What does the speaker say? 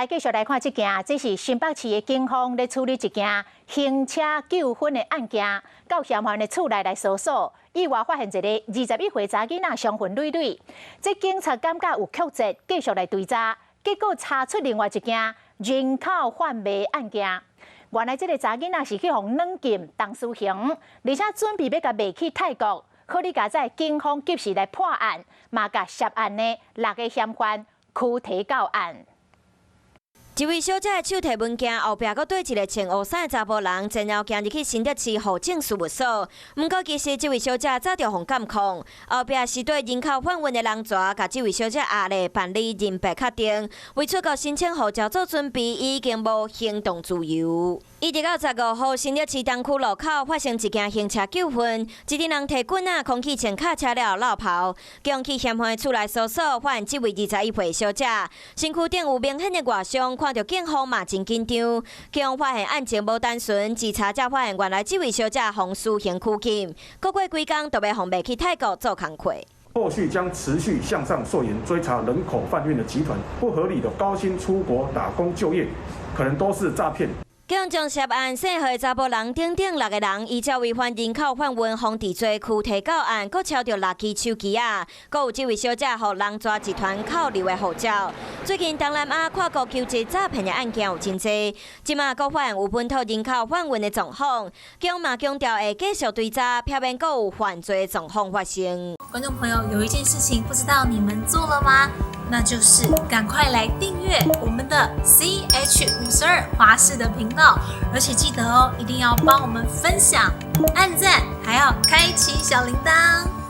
来继续来看这件，这是新北市的警方咧处理一件行车纠纷的案件，到嫌犯的厝内来搜索，意外发现一个21岁查囡仔伤痕累累。这警察感觉有曲折，继续来追查，结果查出另外一件人口贩卖案件。原来这个查囡仔是去互软禁当私刑，而且准备要甲卖去泰国。可你家在警方及时来破案，嘛甲涉案的6个嫌犯拘提到案。一位小姐的手提物件后壁，阁对一个穿黑衫的查甫人，然后行入去新德市户政事务所。不过，其实这位小姐早就互监控，后壁是对人口贩运的人蛇，甲这位小姐压咧办理人别确定，为出国申请护照做准备，已经无行动自由。一直到15号，新德市东区路口发生一件行车纠纷，一群人摕棍仔、空气枪卡车了绕跑，将去嫌犯的厝内搜索，发现这位21岁小姐身躯顶有明显的外伤，看到警方嘛真紧张。警方发现案情无单纯，稽查才发现原来这位小姐互私刑拘禁，过几天就要互卖去泰国做工课。后续将持续向上溯源，追查人口贩运的集团，不合理的高薪出国打工就业，可能都是诈骗。警方将涉案姓何查甫人等6个人，依照违反人口贩运防治罪拘提到案，佫抄到6支手机啊，佫有这位小姐互人蛇集团扣留的护照。最近东南亚跨国求职诈骗的案件有真多，即马佫发现有本土人口贩运的状况，警方嘛强调会继续追查，避免佫有犯罪状况发生。观众朋友，有一件事情不知道你们做了吗？那就是赶快来订阅我们的 CH52华视的频道，而且记得哦，一定要帮我们分享、按赞，还要开启小铃铛。